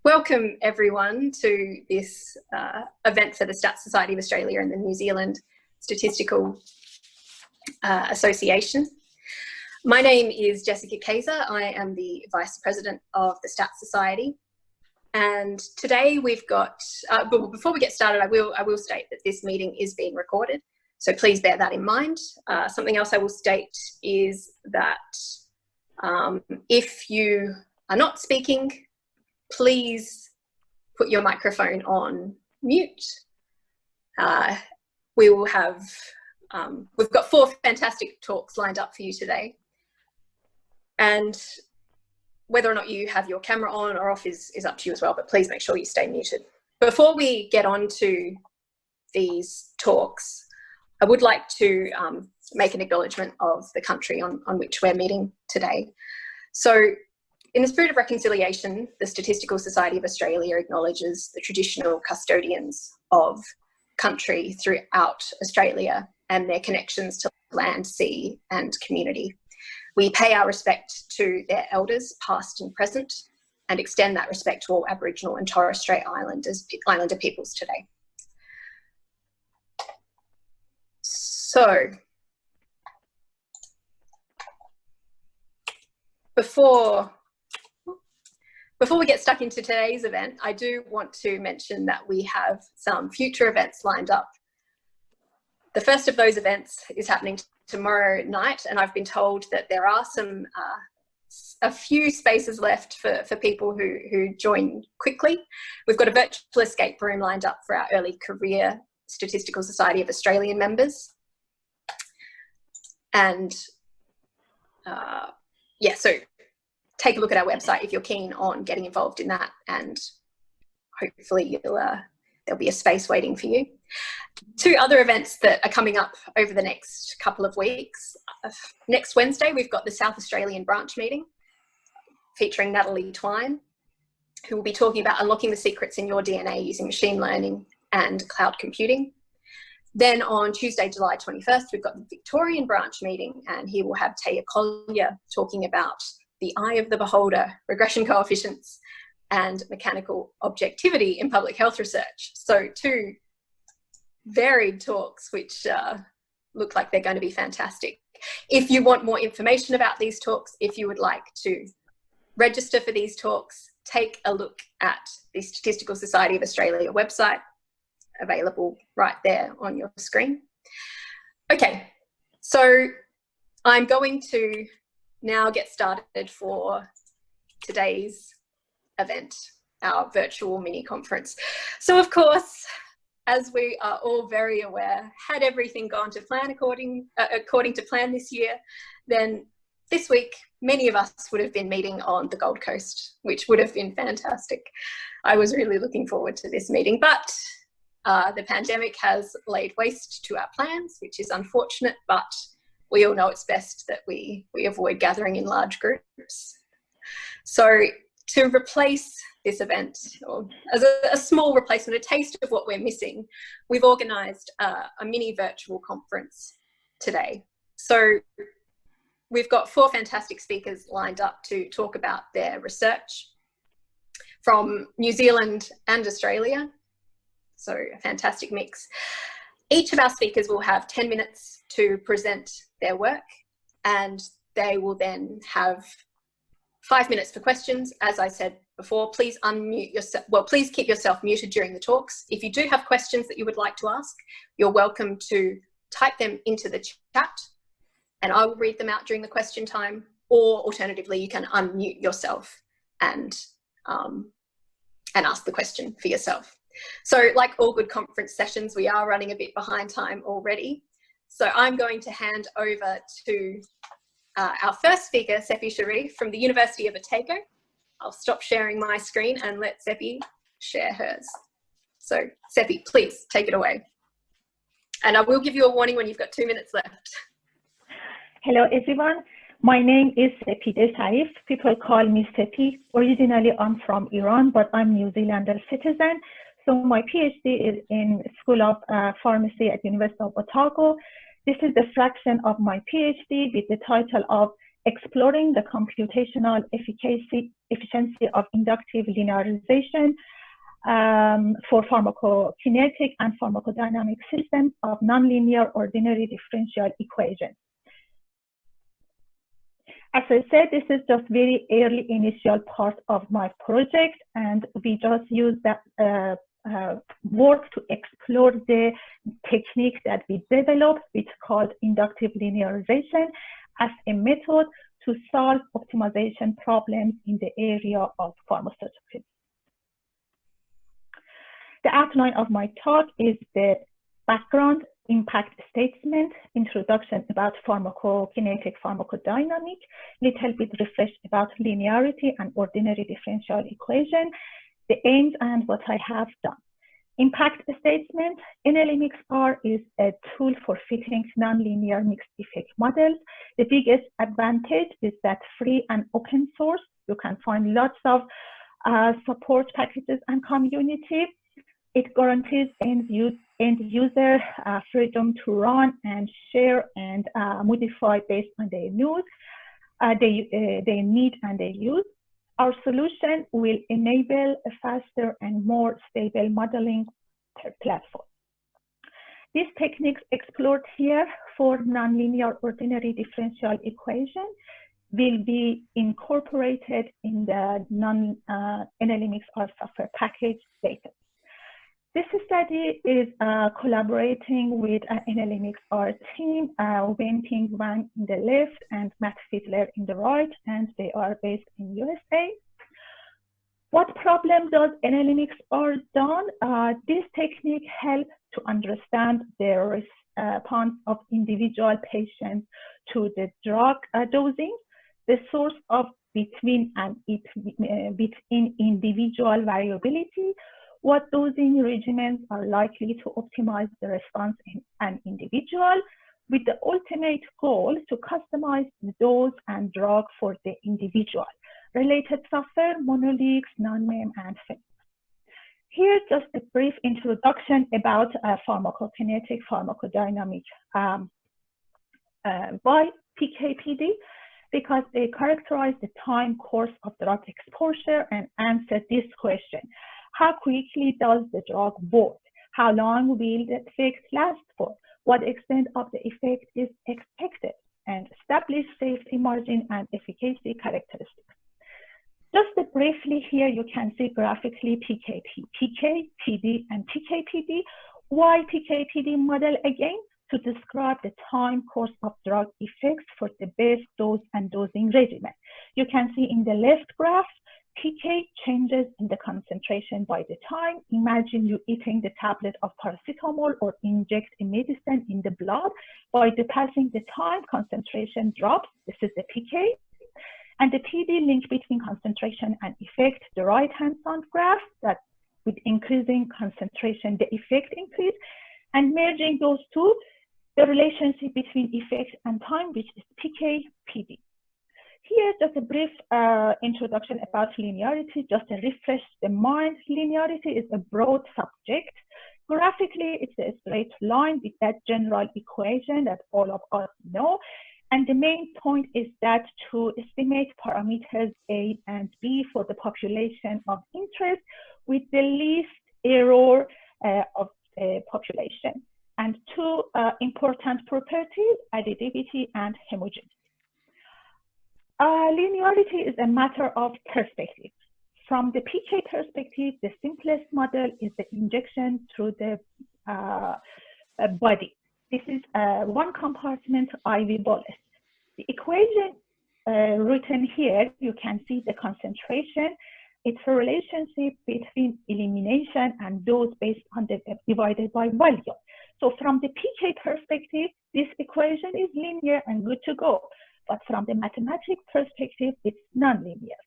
Welcome everyone to this event for the Stats Society of Australia and the New Zealand Statistical Association. My name is Jessica Kaiser. I am the Vice President of the Stats Society. And today we've got, but before we get started, I will state that this meeting is being recorded. So please bear that in mind. Something else I will state is that if you are not speaking, please put your microphone on mute. We will have, we've got 4 fantastic talks lined up for you today. And whether or not you have your camera on or off is up to you as well, but please make sure you stay muted. Before we get on to these talks, I would like to make an acknowledgement of the country on which we're meeting today. So, in the spirit of reconciliation, the Statistical Society of Australia acknowledges the traditional custodians of country throughout Australia and their connections to land, sea and community. We pay our respect to their elders, past and present, and extend that respect to all Aboriginal and Torres Strait Islander peoples today. So, before we get stuck into today's event, I do want to mention that we have some future events lined up. The first of those events is happening tomorrow night, and I've been told that there are a few spaces left for people who join quickly. We've got a virtual escape room lined up for our early career Statistical Society of Australian members. And yeah, so take a look at our website if you're keen on getting involved in that, and hopefully there'll be a space waiting for you. 2 other events that are coming up over the next couple of weeks. Next Wednesday, we've got the South Australian branch meeting featuring Natalie Twine, who will be talking about unlocking the secrets in your DNA using machine learning and cloud computing. Then on Tuesday, July 21st, we've got the Victorian branch meeting, and here we'll have Taya Collier talking about the eye of the beholder, regression coefficients, and mechanical objectivity in public health research. So 2 varied talks which look like they're going to be fantastic. If you want more information about these talks, if you would like to register for these talks, take a look at the Statistical Society of Australia website, available right there on your screen. Okay, so I'm going to now get started for today's event, our virtual mini conference. So of course, as we are all very aware, had everything gone to plan according to plan this year, then this week many of us would have been meeting on the Gold Coast, which would have been fantastic. I was really looking forward to this meeting, but the pandemic has laid waste to our plans, which is unfortunate, but we all know it's best that we avoid gathering in large groups. So to replace this event, or as a small replacement, a taste of what we're missing, we've organised a mini virtual conference today. So we've got 4 fantastic speakers lined up to talk about their research from New Zealand and Australia. So a fantastic mix. Each of our speakers will have 10 minutes to present their work, and they will then have 5 minutes for questions. As I said before, please unmute yourself. Well, please keep yourself muted during the talks. If you do have questions that you would like to ask, you're welcome to type them into the chat, and I will read them out during the question time, or alternatively, you can unmute yourself and ask the question for yourself. So like all good conference sessions, we are running a bit behind time already. So I'm going to hand over to our first speaker, Sepi Sharif from the University of Otago. I'll stop sharing my screen and let Sepi share hers. So Sepi, please take it away. And I will give you a warning when you've got 2 minutes left. Hello everyone, my name is Sepi Sharif. People call me Sepi. Originally I'm from Iran, but I'm New Zealander citizen. So my PhD is in School of Pharmacy at University of Otago. This is the fraction of my PhD with the title of exploring the computational efficiency of inductive linearization for pharmacokinetic and pharmacodynamic systems of nonlinear ordinary differential equations. As I said, this is just very early initial part of my project, and we just use that work to explore the technique that we developed, which is called inductive linearization, as a method to solve optimization problems in the area of pharmaceuticals. The outline of my talk is the background, impact statement, introduction about pharmacokinetic-pharmacodynamic, little bit refresh about linearity and ordinary differential equation, the aims and what I have done. Impact statement, NLMXR is a tool for fitting nonlinear mixed effect models. The biggest advantage is that free and open source. You can find lots of support packages and community. It guarantees end user freedom to run and share and modify based on their needs, their need and their use. Our solution will enable a faster and more stable modeling platform. These techniques explored here for nonlinear ordinary differential equation will be incorporated in the NLMXR software package later. This study is collaborating with an NLMXR team, Wen Ping Wang in the left and Matt Fiedler in the right, and they are based in USA. What problem does NLMXR done? This technique helps to understand the response of individual patients to the drug dosing, the source of between individual variability, what dosing regimens are likely to optimize the response in an individual, with the ultimate goal to customize the dose and drug for the individual. Related software, Monolix, NonMem, and FIM. Here, just a brief introduction about pharmacokinetic-pharmacodynamic by PKPD, because they characterize the time course of drug exposure and answer this question. How quickly does the drug work? How long will the effect last for? What extent of the effect is expected? And establish safety margin and efficacy characteristics. Just briefly here, you can see graphically PK, and PKPD. Why PKPD model again? To describe the time course of drug effects for the best dose and dosing regimen. You can see in the left graph, PK changes in the concentration by the time. Imagine you eating the tablet of paracetamol or inject a medicine in the blood. By the passing the time, concentration drops. This is the PK. And the PD link between concentration and effect, the right-hand side graph, that with increasing concentration, the effect increase. And merging those two, the relationship between effect and time, which is PK-PD. Here, just a brief introduction about linearity, just to refresh the mind. Linearity is a broad subject. Graphically, it's a straight line with that general equation that all of us know. And the main point is that to estimate parameters A and B for the population of interest with the least error of the population. And two important properties, additivity and homogeneity. Linearity is a matter of perspective. From the PK perspective, the simplest model is the injection through the body. This is one compartment IV bolus. The equation written here, you can see the concentration. It's a relationship between elimination and dose based on the divided by volume. So from the PK perspective, this equation is linear and good to go. But from the mathematical perspective, it's nonlinear.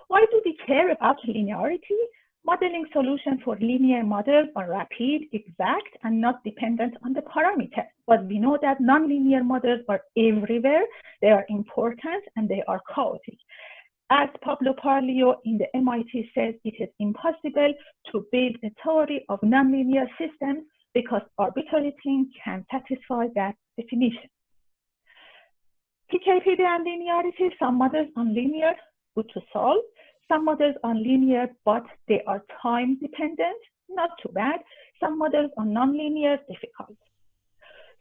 Why do we care about linearity? Modeling solutions for linear models are rapid, exact, and not dependent on the parameter. But we know that nonlinear models are everywhere. They are important and they are chaotic. As Pablo Parlio in the MIT says, it is impossible to build a theory of nonlinear systems because arbitrary things can satisfy that definition. PKPD and linearity, some models are linear, good to solve. Some models are linear, but they are time dependent, not too bad. Some models are nonlinear, difficult.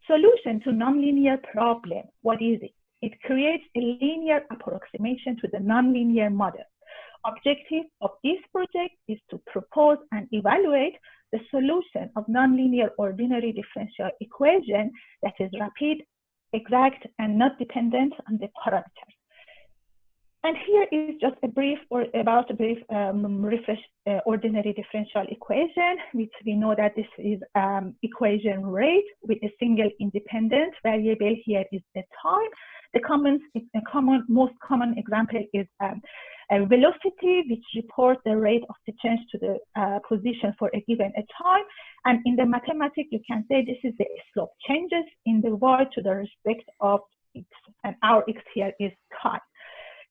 Solution to nonlinear problem, what is it? It creates a linear approximation to the nonlinear model. Objective of this project is to propose and evaluate the solution of nonlinear ordinary differential equation that is rapid, exact, and not dependent on the parameters. And here is just a brief refresh ordinary differential equation, which we know that this is equation rate with a single independent variable. Here is the time. The most common example is a velocity, which reports the rate of the change to the position for a given time. And in the mathematics, you can say this is the slope changes in the y to the respect of x, and our x here is time.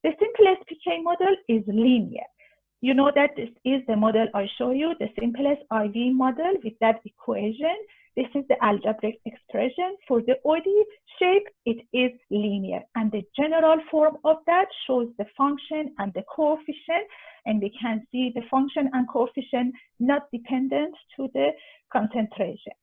The simplest PK model is linear. You know that this is the model I show you, the simplest IV model with that equation. This is the algebraic expression. For the ODE shape, it is linear. And the general form of that shows the function and the coefficient. And we can see the function and coefficient not dependent to the concentration.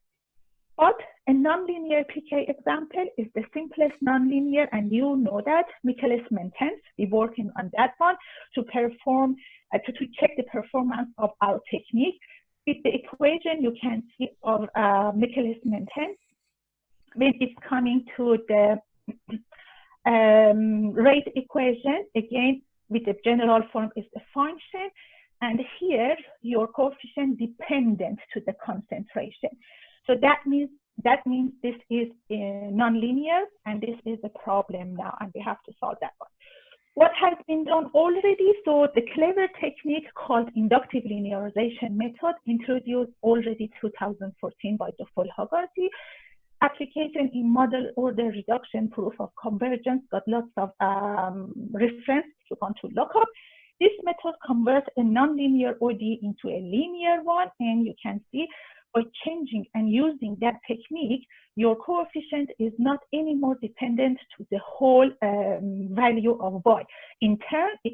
But a nonlinear PK example is the simplest nonlinear, and you know that Michaelis-Menten. We're working on that one to perform, to check the performance of our technique. With the equation you can see of Michaelis-Menten, when it's coming to the rate equation, again, with the general form is the function, and here your coefficient dependent to the concentration. So that means this is nonlinear, and this is a problem now, and we have to solve that one. What has been done already? So the clever technique called inductive linearization method, introduced already 2014 by Dr. Hagazi. Application in model order reduction, proof of convergence, got lots of reference if you want to look up. This method converts a nonlinear ODE into a linear one, and you can see by changing and using that technique, your coefficient is not anymore dependent to the whole value of y. In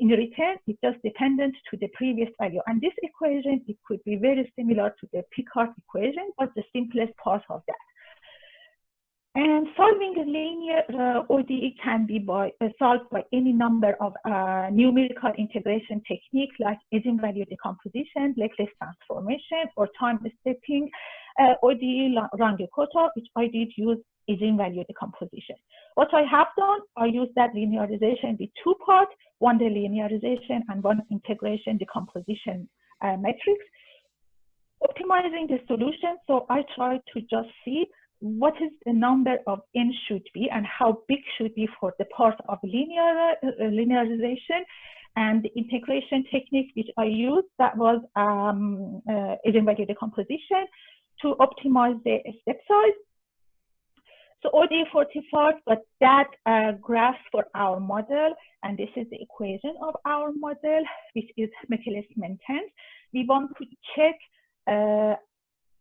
return, it's just dependent to the previous value. And this equation, it could be very similar to the Picard equation, but the simplest part of that. And solving a linear ODE can be solved by any number of numerical integration techniques like eigenvalue decomposition, Laplace transformation, or time stepping ODE Runge-Kutta, which I did use eigenvalue decomposition. What I have done, I used that linearization with two parts, one the linearization and one integration decomposition matrix. Optimizing the solution, so I tried to just see what is the number of n should be and how big should be for the part of linearization, and the integration technique which I used, that was eigenvalue decomposition to optimize the step size. So ODE 45, but that graph for our model, and this is the equation of our model, which is Michaelis-Menten. We want to check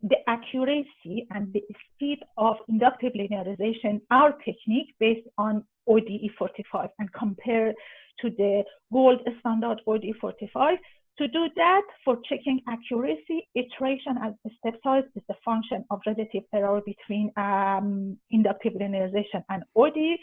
the accuracy and the speed of inductive linearization, our technique based on ODE 45, and compare to the gold standard ODE 45. To do that, for checking accuracy, iteration as a step size is the function of relative error between inductive linearization and ODE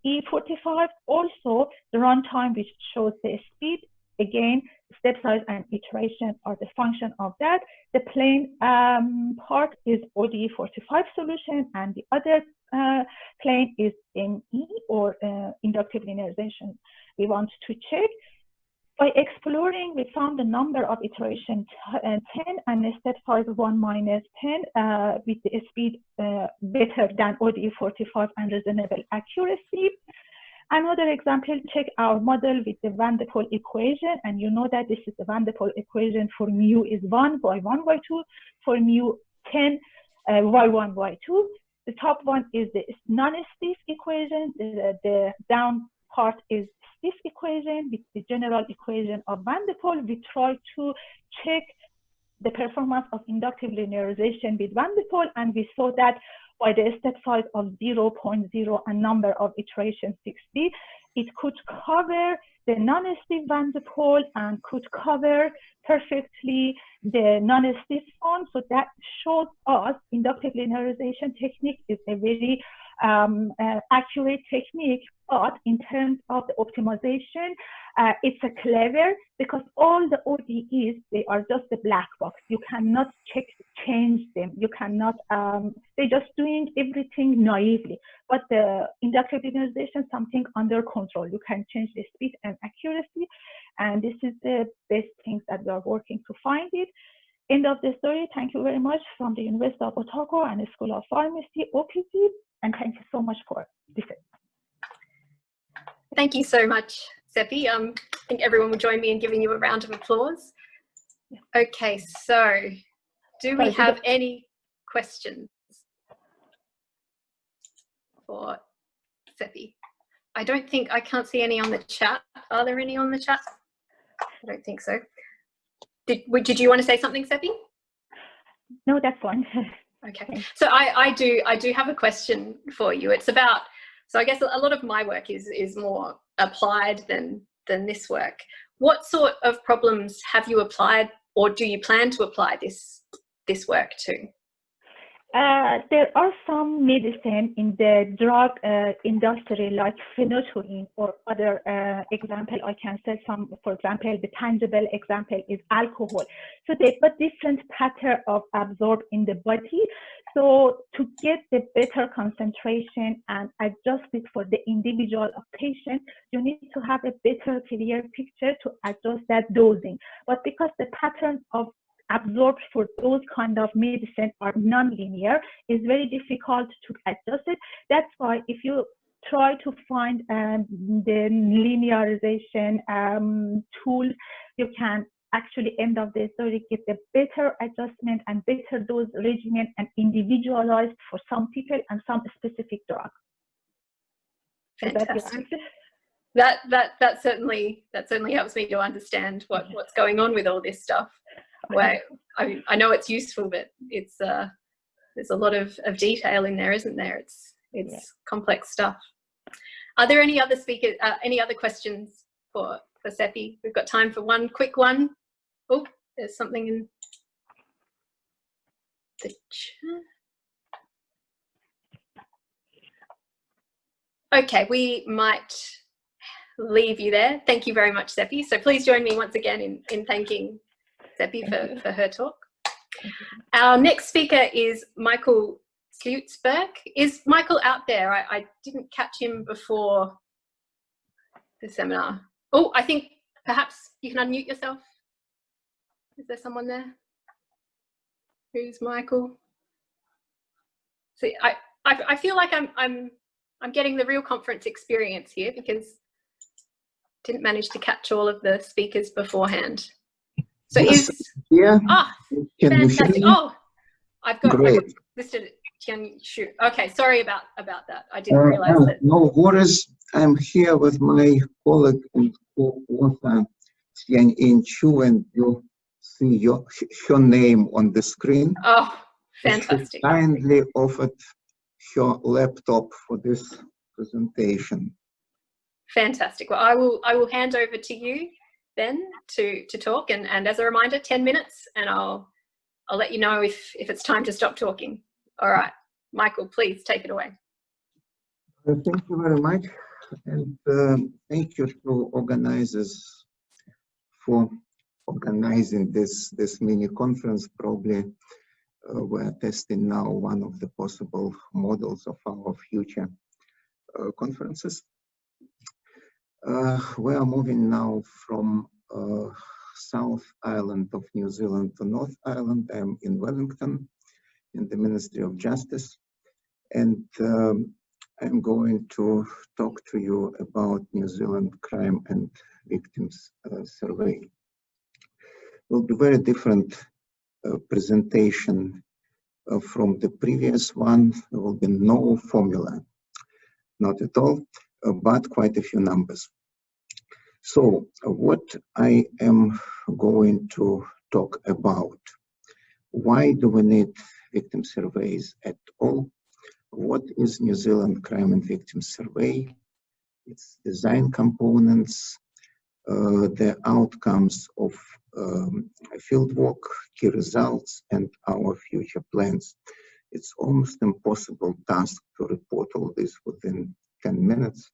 E45. Also, the runtime, which shows the speed. Again, step size and iteration are the function of that. The plane part is ODE 45 solution, and the other plane is ME, or inductive linearization. We want to check. By exploring, we found the number of iterations 10 and the step size 1 minus 10 with the speed better than ODE 45 and reasonable accuracy. Another example, check our model with the Van der Pol equation, and you know that this is the Van der Pol equation for mu is 1 by 1 by 2, for mu 10 y1 y2. The top one is the non-stiff equation, the down part is stiff equation with the general equation of Van der Pol. We try to check the performance of inductive linearization with Van der Pol, and we saw that by the step size of 0.0 and number of iterations 60, it could cover the non-stiff van der Pol and could cover perfectly the non-stiff one. So that shows us inductive linearization technique is a very accurate technique, but in terms of the optimization, it's a clever, because all the ODEs, they are just a black box. You cannot change them. You cannot, they're just doing everything naively. But the inductive linearization, something under control. You can change the speed and accuracy. And this is the best things that we are working to find it. End of the story. Thank you very much from the University of Otago and the School of Pharmacy, OPC. And thank you so much for this. Thank you so much, Sepi. I think everyone will join me in giving you a round of applause. Okay, so do we have any questions for Sepi? I can't see any on the chat. Are there any on the chat? I don't think so. Did you want to say something, Sepi? No, that's fine. Okay, so I do have a question for you. It's about, so I guess a lot of my work is more applied than this work. What sort of problems have you applied, or do you plan to apply this work to? There are some medicine in the drug industry, like phenytoin or other example. I can say some, for example, the tangible example is alcohol. So they've got different pattern of absorb in the body. So to get the better concentration and adjust it for the individual of patient, you need to have a better, clear picture to adjust that dosing. But because the pattern of absorbed for those kind of medicine are non-linear, it's very difficult to adjust it. That's why if you try to find the linearization tool, you can actually end of the story get the better adjustment and better dose regimen and individualized for some people and some specific drugs. Fantastic. That certainly helps me to understand what's going on with all this stuff. Well, I know it's useful, but it's there's a lot of detail in there, isn't there? It's complex stuff. Are there any other speakers? Any other questions for Sepi? We've got time for one quick one. Oh, there's something in the chat. Okay, we might leave you there. Thank you very much, Sepi. So please join me once again in thanking Sepi for her talk. Our next speaker is Michael Slyuzberg. Is Michael out there? I didn't catch him before the seminar. Oh, I think perhaps you can unmute yourself. Is there someone there? Who's Michael? See, I feel like I'm getting the real conference experience here because I didn't manage to catch all of the speakers beforehand. So yes, fantastic. Oh, I've got Mr. Tian Shu. Okay, sorry about that. I didn't realize that. No worries. I'm here with my colleague and co-author Tian Shu, and you see her name on the screen. Oh, fantastic. She kindly offered her laptop for this presentation. Fantastic. Well, I will hand over to you then to talk, and as a reminder, 10 minutes, and I'll let you know if it's time to stop talking. All right, Michael, please take it away. Thank you very much, and thank you to organizers for organizing this mini conference. Probably we're testing now one of the possible models of our future conferences. We are moving now from South Island of New Zealand to North Island. I'm in Wellington, in the Ministry of Justice, and I'm going to talk to you about New Zealand Crime and Victims Survey. It will be very different presentation from the previous one. There will be no formula, not at all, but quite a few numbers. So what I am going to talk about: why do we need victim surveys at all? what is New Zealand Crime and Victims Survey, its design components, the outcomes of fieldwork, key results, and our future plans. It's almost impossible task to report all this within 10 minutes,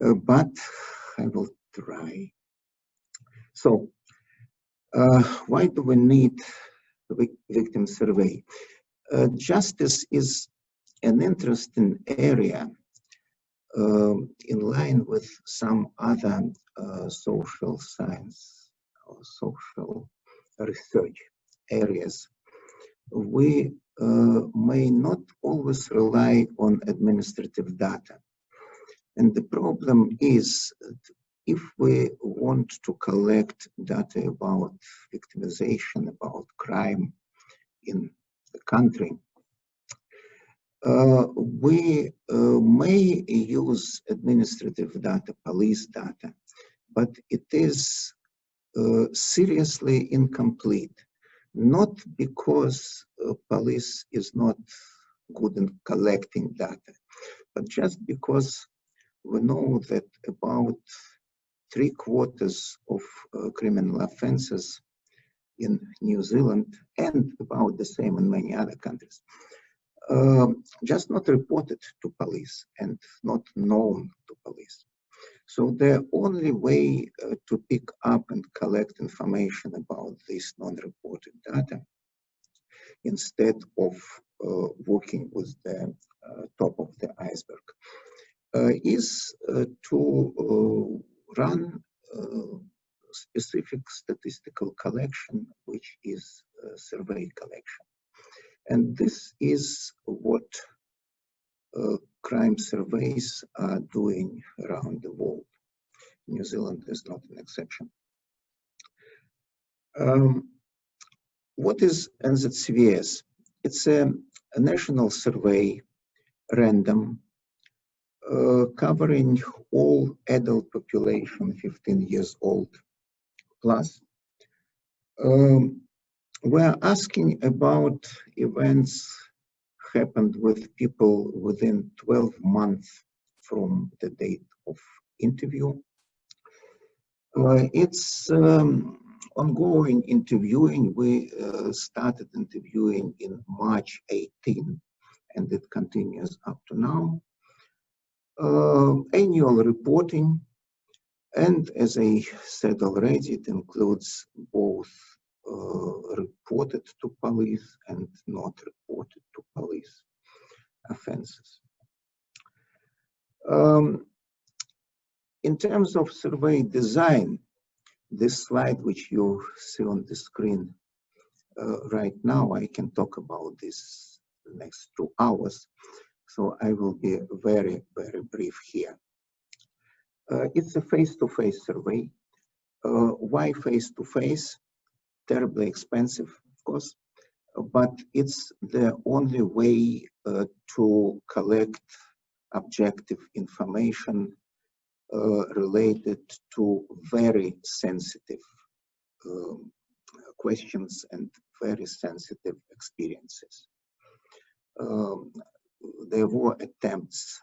but I will try. So, why do we need the victim survey? Justice is an interesting area in line with some other social science or social research areas. We may not always rely on administrative data. And the problem is that if we want to collect data about victimization, about crime in the country, we may use administrative data, police data, but it is seriously incomplete, not because police is not good in collecting data, but just because we know that about 3/4 of criminal offenses in New Zealand, and about the same in many other countries, just not reported to police and not known to police. So the only way to pick up and collect information about this non-reported data, instead of working with the top of the iceberg, is to run specific statistical collection, which is survey collection. And this is what crime surveys are doing around the world. New Zealand is not an exception. What is NZSA? It's a national survey, random, covering all adult population 15 years old plus. We're asking about events happened with people within 12 months from the date of interview. It's ongoing interviewing. We started interviewing in March 18, and it continues up to now. Annual reporting, and as I said already, it includes both reported to police and not reported to police offenses. In terms of survey design, this slide which you see on the screen right now, I can talk about this the next 2 hours, so I will be very, very brief here. It's a face-to-face survey. Why face-to-face? Terribly expensive, of course, but it's the only way to collect objective information related to very sensitive questions and very sensitive experiences. There were attempts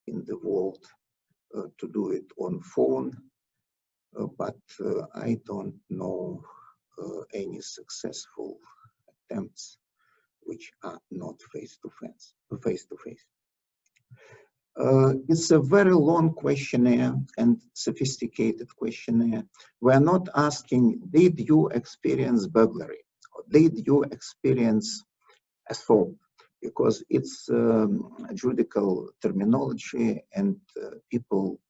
in the world to do it on phone, but I don't know any successful attempts which are not face-to-face. It's a very long questionnaire and sophisticated questionnaire. We're not asking, did you experience burglary? Or did you experience assault? Because it's judicial terminology and people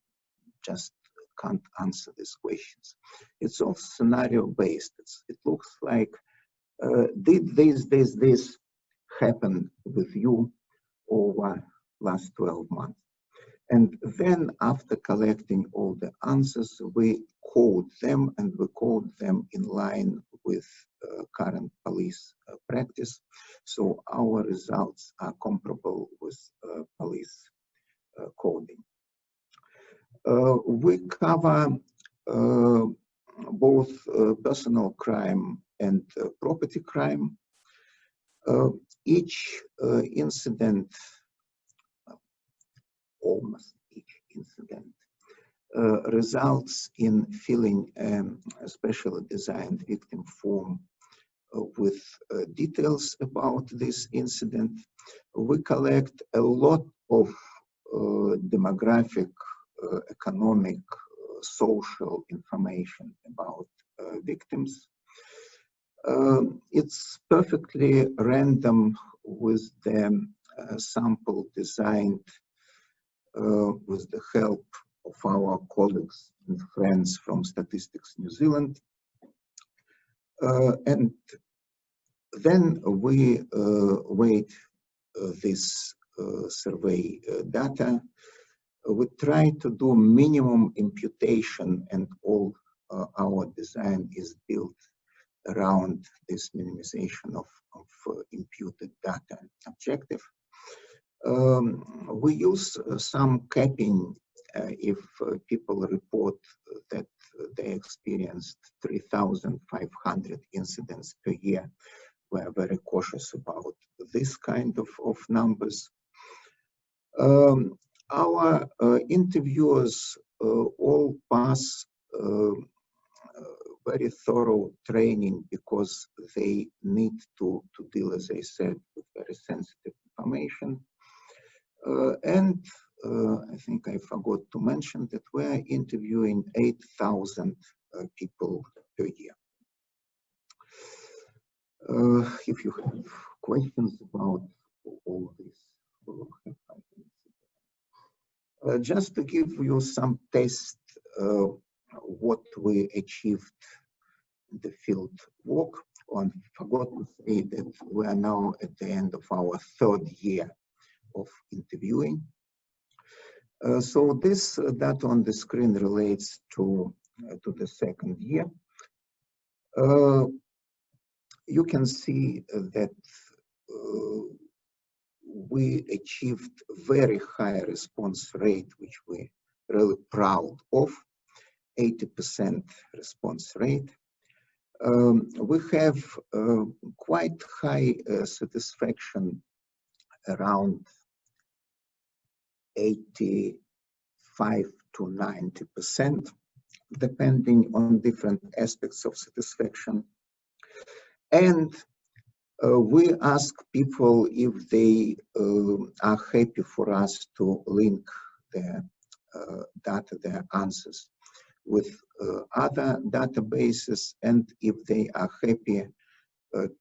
just can't answer these questions. It's all scenario based. It looks like, did this happen with you over last 12 months? And then after collecting all the answers, we code them, and we code them in line with current police practice. So our results are comparable with police coding. We cover both personal crime and property crime. Each incident almost each incident, results in filling a specially designed victim form with details about this incident. We collect a lot of demographic, economic, social information about victims. It's perfectly random with the sample designed with the help of our colleagues and friends from Statistics New Zealand. And then we weight this survey data. We try to do minimum imputation, and all our design is built around this minimization of imputed data objective. We use some capping if people report that they experienced 3,500 incidents per year. We're very cautious about this kind of numbers. Our interviewers all pass very thorough training because they need to deal, as I said, with very sensitive information. And I think I forgot to mention that we're interviewing 8,000 people per year. If you have questions about all this, we'll have 5 minutes. Just to give you some taste what we achieved in the field work, I forgot to say that we are now at the end of our 3rd year of interviewing. So this data on the screen relates to the 2nd year. You can see that we achieved very high response rate, which we're really proud of, 80% response rate. We have quite high satisfaction, around 85 to 90%, depending on different aspects of satisfaction. And we ask people if they are happy for us to link their data, their answers, with other databases, and if they are happy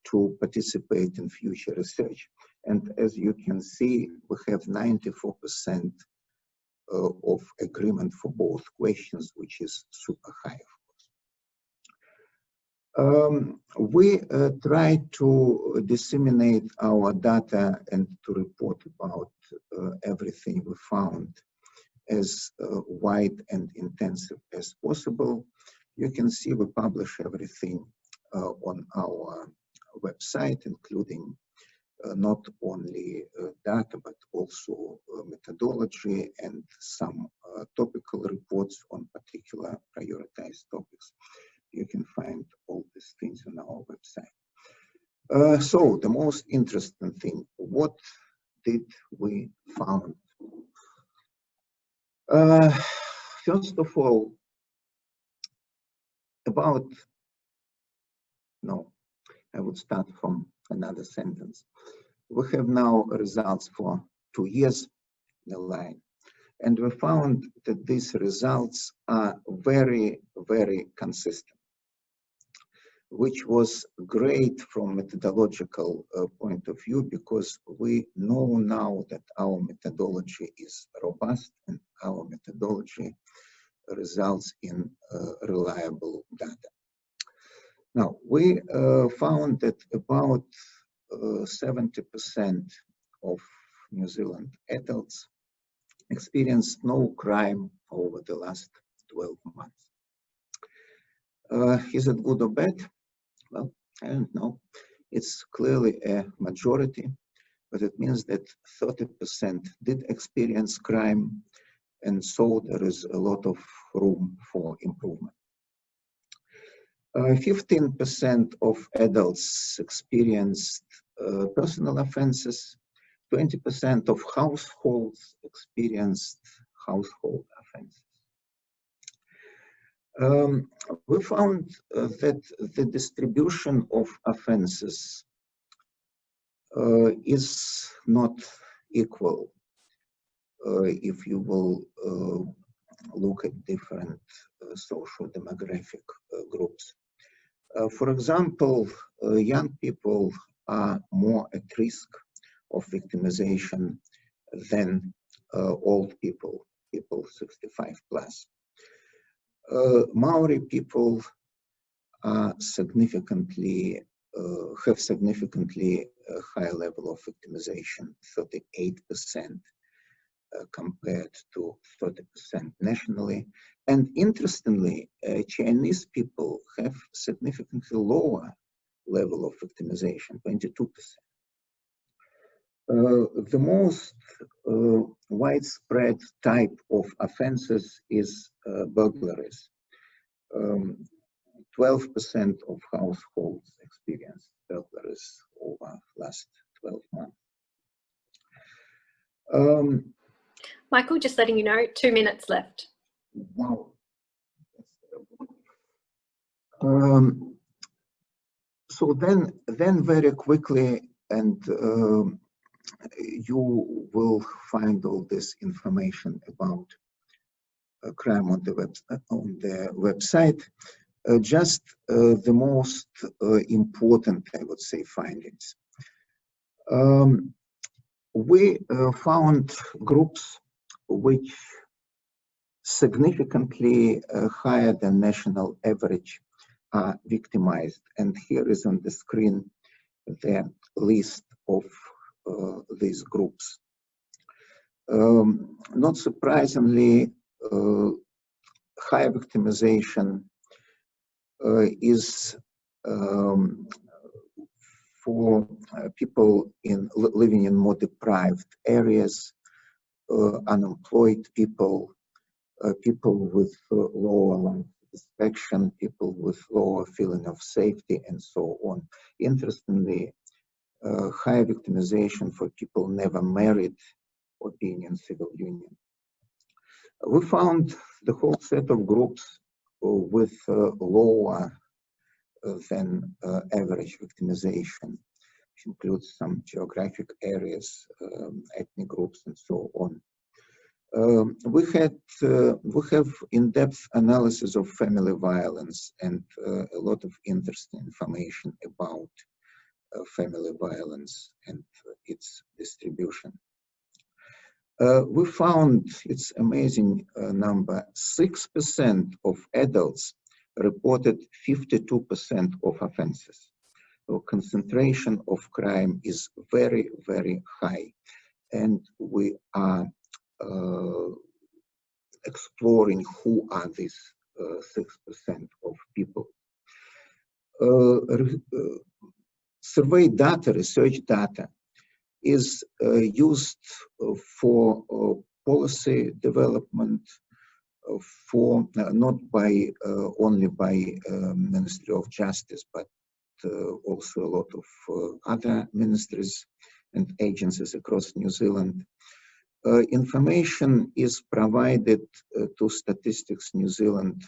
to participate in future research. And as you can see, we have 94% of agreement for both questions, which is super high. We try to disseminate our data and to report about everything we found as wide and intensive as possible. You can see we publish everything on our website, including not only data, but also methodology and some topical reports on particular prioritized topics. You can find all these things on our website. So the most interesting thing, what did we found? First of all, I would start from another sentence. We have now results for 2 years in a line, and we found that these results are very, very consistent, which was great from methodological point of view, because we know now that our methodology is robust and our methodology results in reliable data. Now, we found that about 70% of New Zealand adults experienced no crime over the last 12 months. Is it good or bad? Well, I don't know. It's clearly a majority, but it means that 30% did experience crime, and so there is a lot of room for improvement. 15% of adults experienced personal offenses, 20% of households experienced household offenses. We found that the distribution of offenses is not equal if you will look at different social demographic groups. For example, young people are more at risk of victimization than old people, people 65 plus. Maori people are significantly have significantly higher level of victimization, 38% compared to 30% nationally. And interestingly, Chinese people have significantly lower level of victimization, 22%. The most widespread type of offenses is burglaries. 12% of households experienced burglaries over last 12 months. Michael, just letting you know, 2 minutes left. Wow. So then very quickly, and you will find all this information about crime on the website. Just the most important, I would say, findings. We found groups which significantly higher than national average are victimized. And here is on the screen the list of these groups. Not surprisingly, high victimization is for people living in more deprived areas, unemployed people, people with lower life satisfaction, people with lower feeling of safety, and so on. Interestingly, high victimization for people never married or being in civil union. We found the whole set of groups with lower than average victimization, which includes some geographic areas, ethnic groups, and so on. We have in-depth analysis of family violence and a lot of interesting information about family violence and its distribution. We found, it's amazing number, 6% of adults reported 52% of offenses. So concentration of crime is very, very high. And we are exploring who are these 6% of people. Survey data, research data, is used for policy development, for not by only by Ministry of Justice, but also a lot of other ministries and agencies across New Zealand. Information is provided to Statistics New Zealand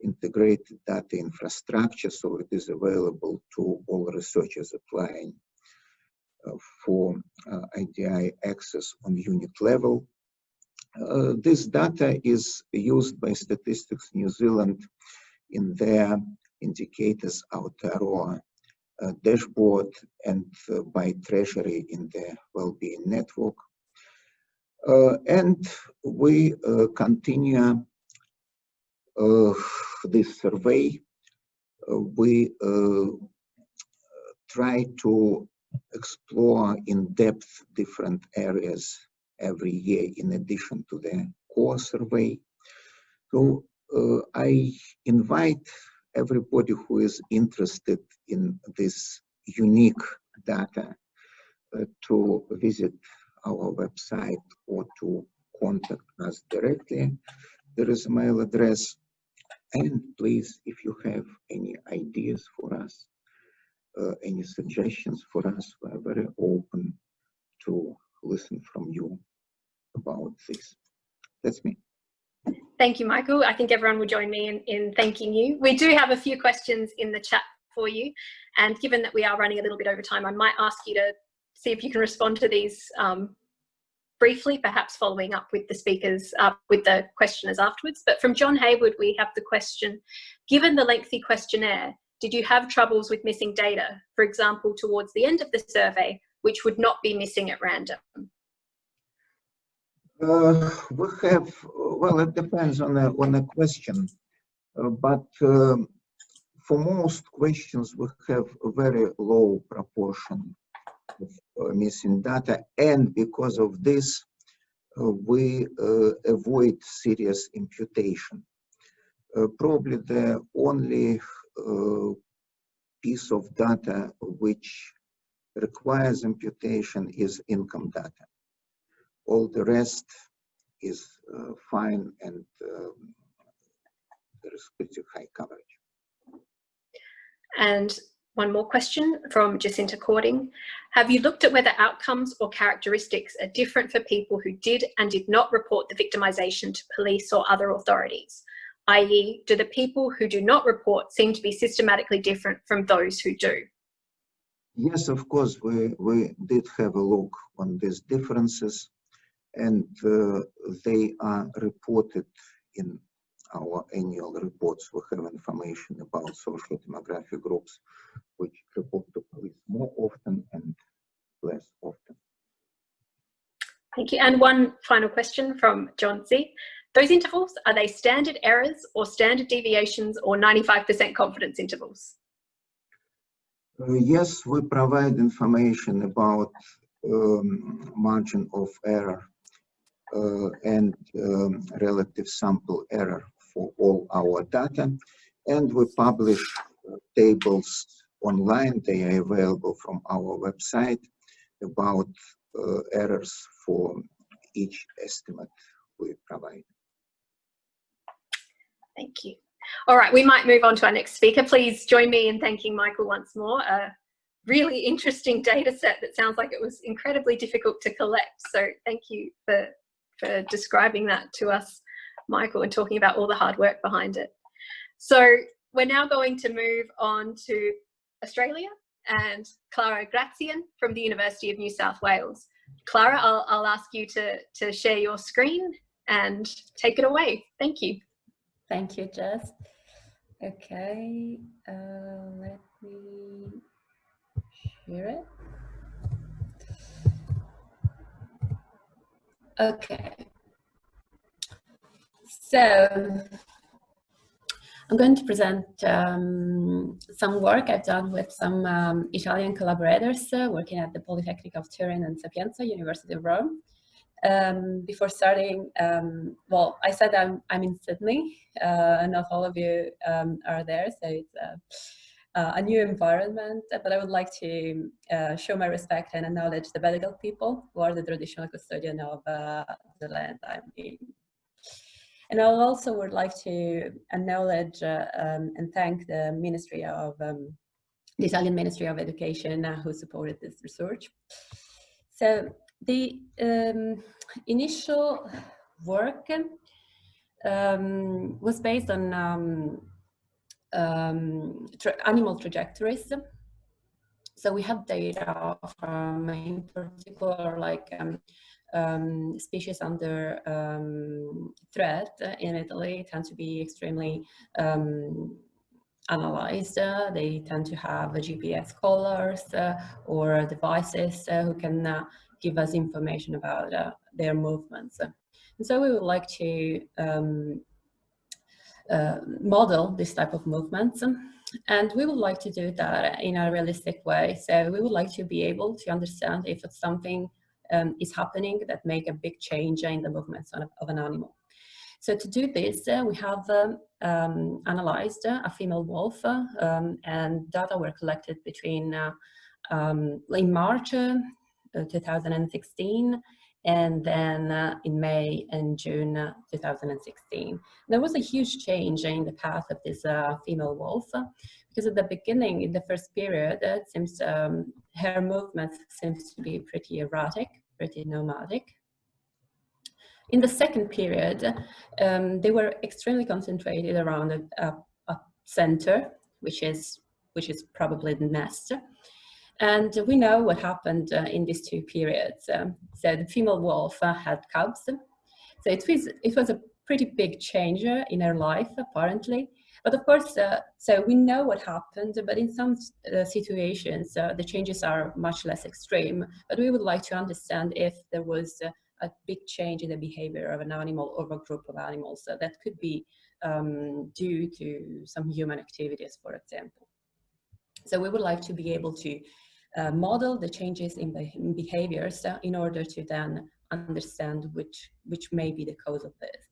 integrated data infrastructure, so it is available to all researchers applying for IDI access on unit level. This data is used by Statistics New Zealand in their indicators Aotearoa dashboard and by Treasury in the Wellbeing Network. And we continue this survey. We try to explore in depth different areas every year in addition to the core survey. So I invite everybody who is interested in this unique data to visit our website or to contact us directly. There is a mail address. And please, if you have any ideas for us, any suggestions for us, we're very open to listen from you about this. That's me. Thank you, Michael. I think everyone will join me in thanking you. We do have a few questions in the chat for you, and given that we are running a little bit over time, I might ask you to see if you can respond to these briefly, perhaps following up with the speakers, with the questioners afterwards. But from John Haywood, we have the question, given the lengthy questionnaire, did you have troubles with missing data, for example, towards the end of the survey, which would not be missing at random? We have, well, it depends on the question, but for most questions, we have a very low proportion of missing data, and because of this, we avoid serious imputation. Probably the only piece of data which requires imputation is income data. All the rest is fine, and there is pretty high coverage. And one more question from Jacinta Cording. Have you looked at whether outcomes or characteristics are different for people who did and did not report the victimization to police or other authorities? I.e., do the people who do not report seem to be systematically different from those who do? Yes, of course, we did have a look on these differences, and they are reported in our annual reports. We have information about social demographic groups which report to police more often and less often. Thank you. And one final question from John C. Those intervals, are they standard errors or standard deviations or 95% confidence intervals? Yes, we provide information about margin of error and relative sample error for all our data, and we publish tables online. They are available from our website about errors for each estimate we provide. Thank you. All right, we might move on to our next speaker. Please join me in thanking Michael once more. A really interesting data set that sounds like it was incredibly difficult to collect. So thank you for describing that to us, Michael, and talking about all the hard work behind it. So we're now going to move on to Australia and Clara Grazian from the University of New South Wales. Clara, I'll ask you to share your screen and take it away. Thank you. Thank you, Jess. Okay, let me share it. Okay, so I'm going to present some work I've done with some Italian collaborators working at the Polytechnic of Turin and Sapienza, University of Rome. Before starting, well, I said I'm in Sydney, and not all of you are there, so it's a new environment, but I would like to show my respect and acknowledge the Bedegal people, who are the traditional custodian of the land I'm in. And I also would like to acknowledge and thank the Ministry of, the Italian Ministry of Education who supported this research. So the initial work was based on animal trajectories. So we have data from, in particular, like species under threat in Italy tend to be extremely analyzed. They tend to have GPS collars or devices who can give us information about their movements. And so we would like to model this type of movements, and we would like to do that in a realistic way. So we would like to be able to understand if it's something is happening that make a big change in the movements of an animal. So to do this, we have analyzed a female wolf, and data were collected between in March 2016 and then in May and June 2016. There was a huge change in the path of this female wolf, because at the beginning, in the first period, it seems her movement seems to be pretty erratic, pretty nomadic. In the second period, they were extremely concentrated around a center, which is probably the nest. And we know what happened in these two periods. So the female wolf had cubs. So it was a pretty big change in her life, apparently. But of course, so we know what happened, but in some situations, the changes are much less extreme. But we would like to understand if there was a big change in the behavior of an animal or a group of animals. So that could be due to some human activities, for example. So we would like to be able to model the changes in behaviors in order to then understand which may be the cause of this.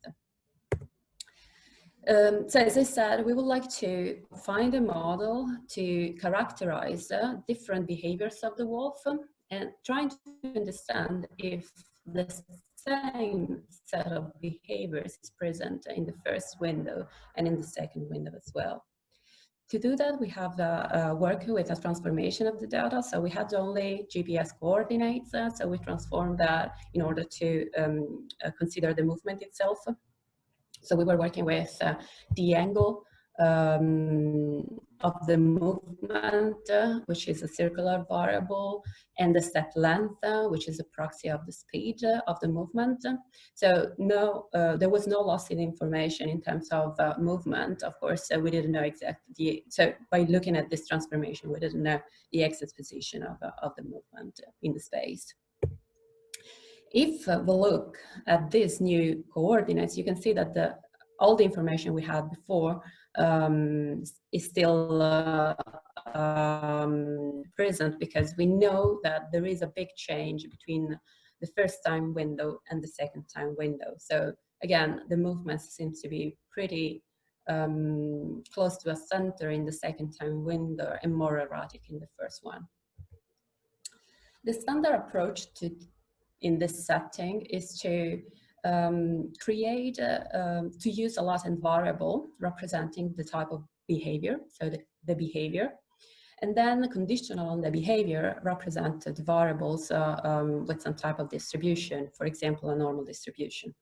So as I said, we would like to find a model to characterize different behaviors of the wolf and trying to understand if the same set of behaviors is present in the first window and in the second window as well. To do that, we have worked with a transformation of the data. So we had only GPS coordinates, so we transformed that in order to consider the movement itself. So we were working with the angle of the movement, which is a circular variable, and the step length, which is a proxy of the speed of the movement. So there was no loss in information in terms of movement. Of course, we didn't know exactly. So by looking at this transformation, we didn't know the exact position of the movement in the space. If we look at these new coordinates, you can see that all the information we had before is still present, because we know that there is a big change between the first time window and the second time window. So again, the movements seem to be pretty close to a center in the second time window and more erratic in the first one. The standard approach in this setting is to to use a latent variable representing the type of behavior, so the behavior, and then conditional on the behavior represented variables with some type of distribution, for example, a normal distribution.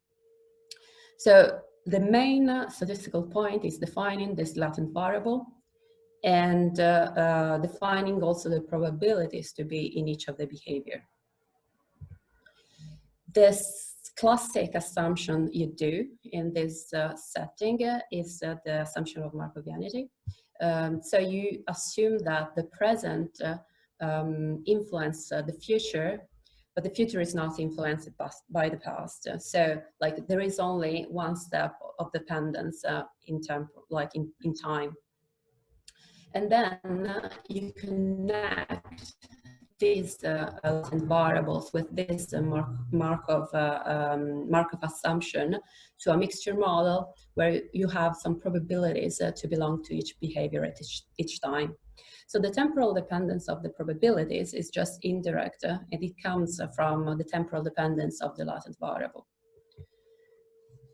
So the main statistical point is defining this latent variable and defining also the probabilities to be in each of the behavior. This classic assumption you do in this setting is the assumption of Markovianity. So you assume that the present influences the future, but the future is not influenced by the past. So like there is only one step of dependence in time. And then you connect these latent variables with this Markov assumption to a mixture model where you have some probabilities to belong to each behavior at each time. So the temporal dependence of the probabilities is just indirect, and it comes from the temporal dependence of the latent variable.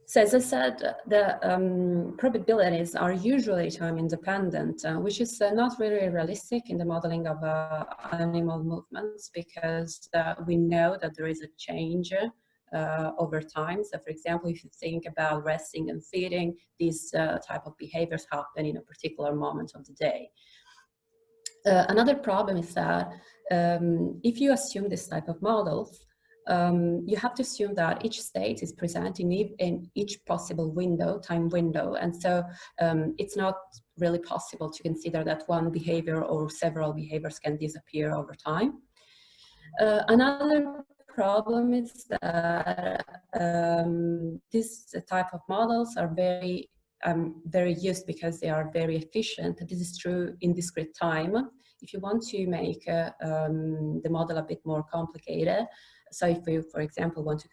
So as I said, the probabilities are usually time independent, which is not really realistic in the modeling of animal movements, because we know that there is a change over time. So for example, if you think about resting and feeding, these type of behaviors happen in a particular moment of the day. Another problem is that if you assume this type of models, you have to assume that each state is present in each possible time window. And so it's not really possible to consider that one behavior or several behaviors can disappear over time. Another problem is that this type of models are very used because they are very efficient. This is true in discrete time. If you want to make the model a bit more complicated, so if you, for example, want to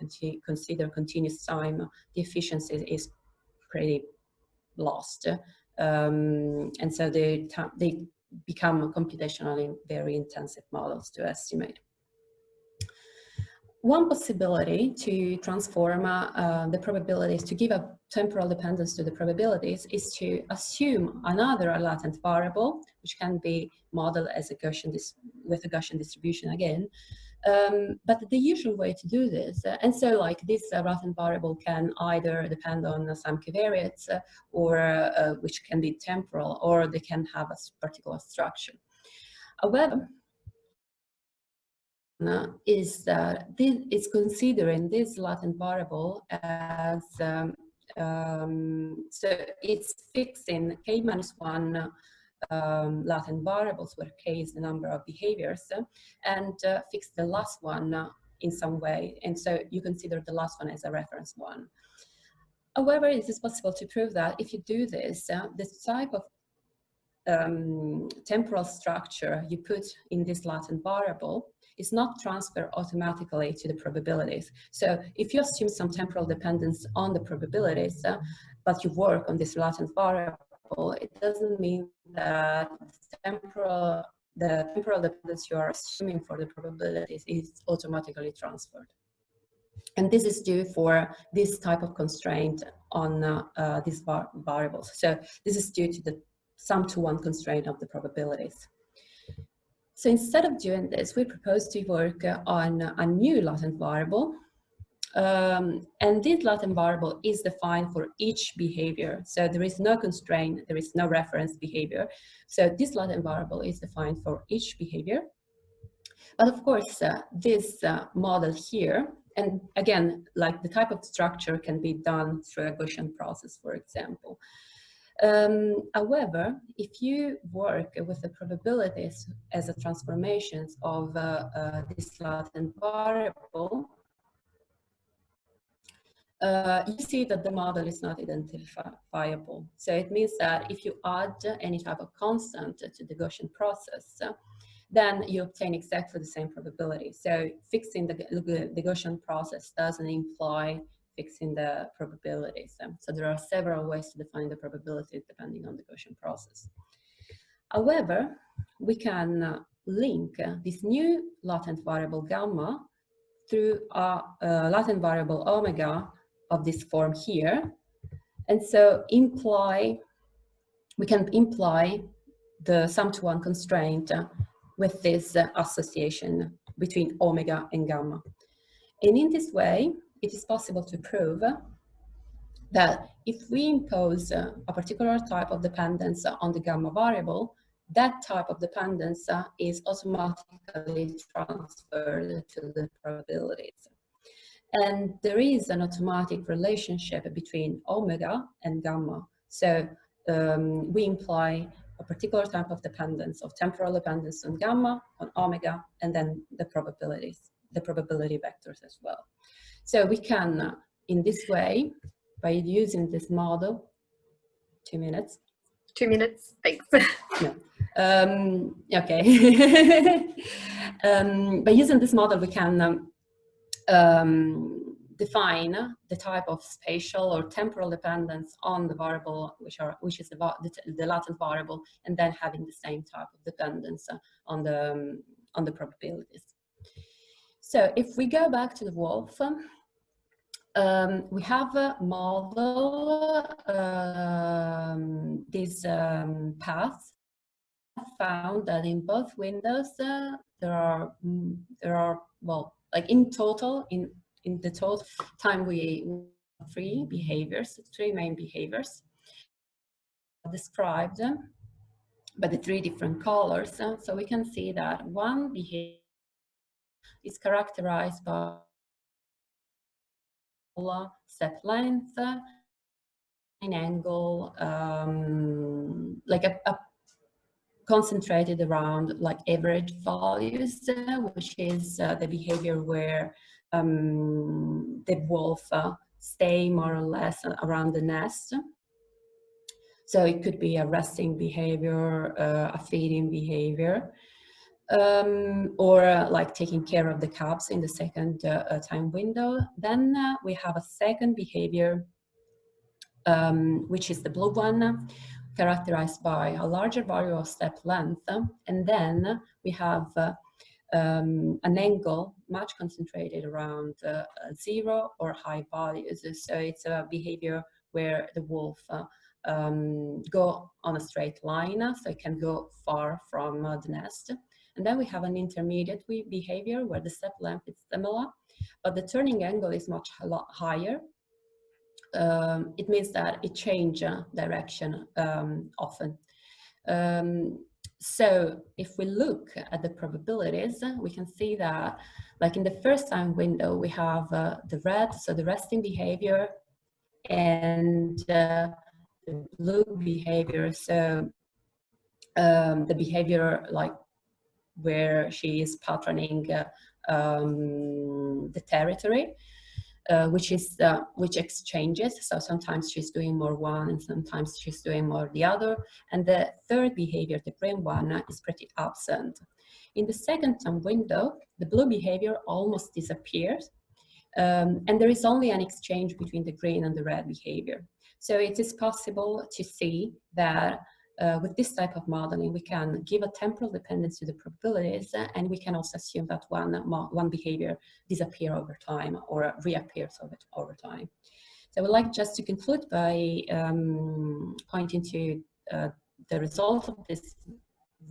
consider continuous time, the efficiency is pretty lost. And so they become computationally very intensive models to estimate. One possibility to transform the probabilities, to give a temporal dependence to the probabilities, is to assume another latent variable, which can be modeled as with a Gaussian distribution again, But the usual way to do this, and so like this latent variable can either depend on some covariates or which can be temporal, or they can have a particular structure. However, is that this is considering this latent variable as so it's fixing k-1 latent variables, where k is the number of behaviors, and fix the last one in some way, and so you consider the last one as a reference one. However, it is possible to prove that if you do this, this type of temporal structure you put in this latent variable is not transferred automatically to the probabilities. So if you assume some temporal dependence on the probabilities, but you work on this latent variable, it doesn't mean that the temporal dependence you are assuming for the probabilities is automatically transferred. And this is due for this type of constraint on these variables. So this is due to the sum-to-1 constraint of the probabilities. So instead of doing this, we propose to work on a new latent variable. And this latent variable is defined for each behavior. So there is no constraint, there is no reference behavior. So this latent variable is defined for each behavior. But of course, this model here, and again, like the type of structure can be done through a Gaussian process, for example. However, if you work with the probabilities as a transformations of this latent variable, you see that the model is not identifiable. So it means that if you add any type of constant to the Gaussian process, then you obtain exactly the same probability. So fixing the Gaussian process doesn't imply fixing the probabilities. So there are several ways to define the probabilities depending on the Gaussian process. However, we can link this new latent variable gamma through a latent variable omega of this form here. And so we can imply the sum-to-1 constraint with this association between omega and gamma. And in this way, it is possible to prove that if we impose a particular type of dependence on the gamma variable, that type of dependence is automatically transferred to the probabilities. And there is an automatic relationship between omega and gamma. So we imply a particular type of dependence, of temporal dependence on gamma, on omega, and then the probabilities, the probability vectors as well. So we can, in this way, by using this model, 2 minutes. 2 minutes, thanks. No. Okay. By using this model, we can define the type of spatial or temporal dependence on the variable, which is the latent variable, and then having the same type of dependence on the probabilities. So if we go back to the wolf, we have a model this path. Found that in both windows there are well, like in total, in the total time we three main behaviors described by the 3 different colors. So we can see that one behavior is characterized by step length, an angle, like a concentrated around like average values, which is the behavior where the wolf stay more or less around the nest. So it could be a resting behavior, a feeding behavior, or like taking care of the cubs in the second time window. Then we have a second behavior, which is the blue one, characterized by a larger value of step length, and then we have an angle much concentrated around 0 or high values. So it's a behavior where the wolf go on a straight line, so it can go far from the nest. And then we have an intermediate behavior where the step length is similar, but the turning angle is much a lot higher. It means that it changes direction often. So if we look at the probabilities, we can see that, like in the first time window, we have the red, so the resting behavior, and the blue behavior, so the behavior like where she is patterning the territory, which exchanges. So sometimes she's doing more one and sometimes she's doing more the other. And the third behavior, the green one, is pretty absent. In the second time window, the blue behavior almost disappears. And there is only an exchange between the green and the red behavior. So it is possible to see that with this type of modeling, we can give a temporal dependence to the probabilities, and we can also assume that one behavior disappears over time or reappears over time. So I would like just to conclude by pointing to the result of this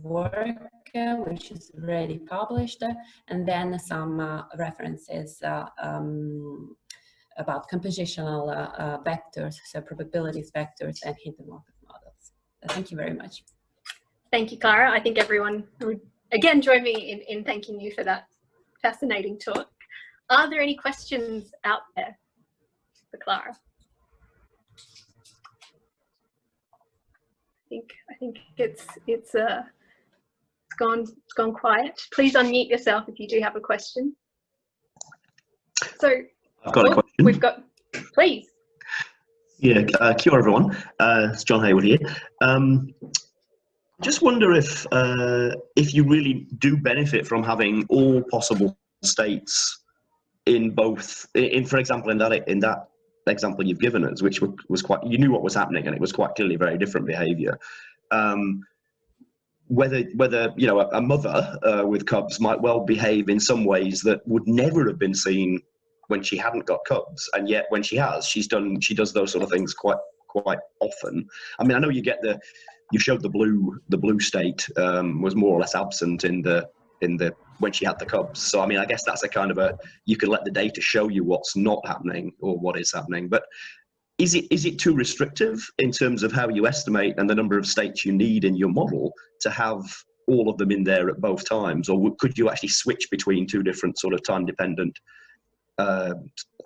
work, which is already published, and then some references about compositional vectors, so probabilities vectors and hidden market models. Thank you very much. Thank you, Clara. I think everyone would again join me in thanking you for that fascinating talk. Are there any questions out there for Clara? I think it's gone quiet. Please unmute yourself if you do have a question. So I've got a question. We've got, please. Yeah, kia ora everyone. It's John Hayward here. Just wonder if you really do benefit from having all possible states in both. For example, in that example you've given us, which was quite, you knew what was happening, and it was quite clearly very different behaviour. Whether you know, a mother with cubs might well behave in some ways that would never have been seen when she hadn't got cubs, and yet when she has, she does those sort of things quite often. I mean, I know you showed the blue state was more or less absent in the when she had the cubs. So I mean, I guess that's a kind of you can let the data show you what's not happening or what is happening. But is it too restrictive in terms of how you estimate and the number of states you need in your model to have all of them in there at both times, or could you actually switch between two different sort of time dependent I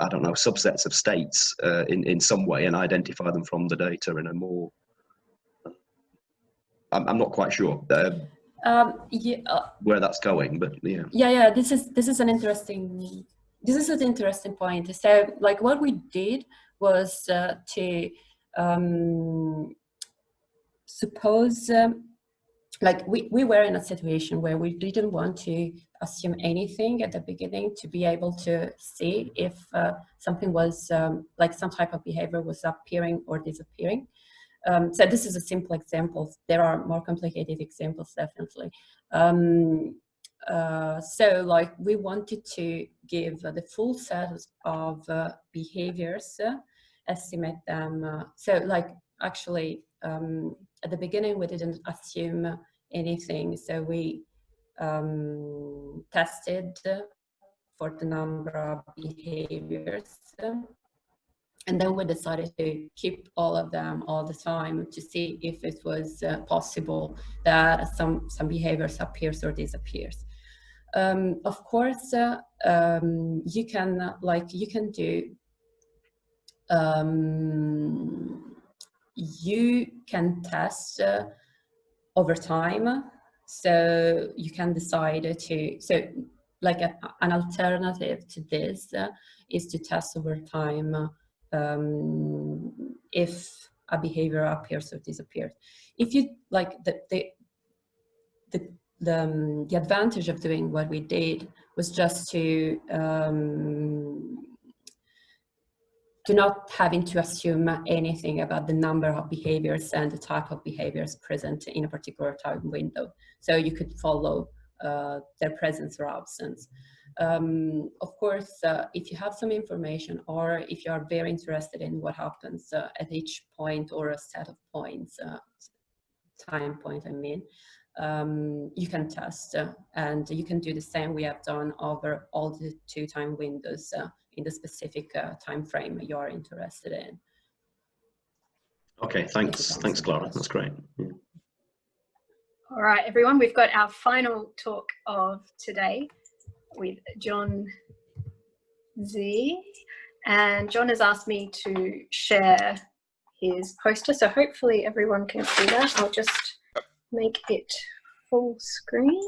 don't know, subsets of states in some way and identify them from the data in a more, I'm not quite sure where that's going, but yeah. Yeah, this is an interesting point. So like what we did was to suppose like we were in a situation where we didn't want to assume anything at the beginning to be able to see if something was like some type of behavior was appearing or disappearing. So this is a simple example. There are more complicated examples, definitely. So like we wanted to give the full set of behaviors, estimate them. So like actually at the beginning we didn't assume anything. So we tested for the number of behaviors. And then we decided to keep all of them all the time to see if it was possible that some behaviors appears or disappears. Of course, you can do. You can test over time, so you can decide to. So, like an alternative to this is to test over time. If a behavior appears or disappears. If you like the advantage of doing what we did was just to not having to assume anything about the number of behaviors and the type of behaviors present in a particular time window. So you could follow their presence or absence. Of course, if you have some information or if you are very interested in what happens at each point or a set of points, time point, I mean, you can test, and you can do the same we have done over all the 2 time windows in the specific time frame you're interested in. Okay, thanks, Clara. That's great. Yeah. All right, everyone, we've got our final talk of today with John Z. And John has asked me to share his poster, so hopefully everyone can see that. I'll just make it full screen.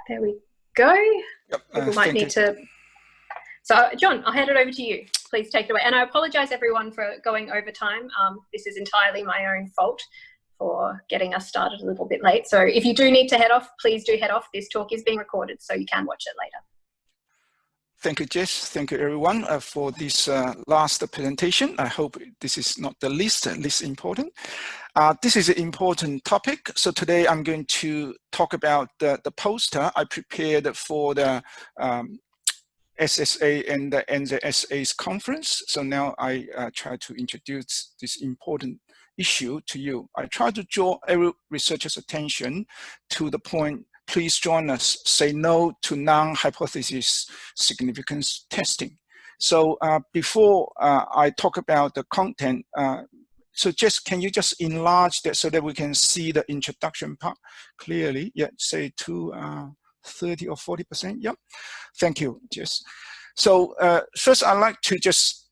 There we go. Yep, people might need to. So, John, I'll hand it over to you. Please take it away. And I apologise, everyone, for going over time. This is entirely my own fault for getting us started a little bit late. So if you do need to head off, please do head off. This talk is being recorded, so you can watch it later. Thank you, Jess. Thank you, everyone, for this last presentation. I hope this is not the least important. This is an important topic. So today I'm going to talk about the poster I prepared for the SSA and the NZSA's conference. So now I try to introduce this important issue to you. I try to draw every researcher's attention to the point, please join us, say no to Null Hypothesis Significance Testing. So before I talk about the content, so just can you just enlarge that so that we can see the introduction part clearly? Yeah, say to 30 or 40%. Yep. Thank you, Jess. So first, I'd like to just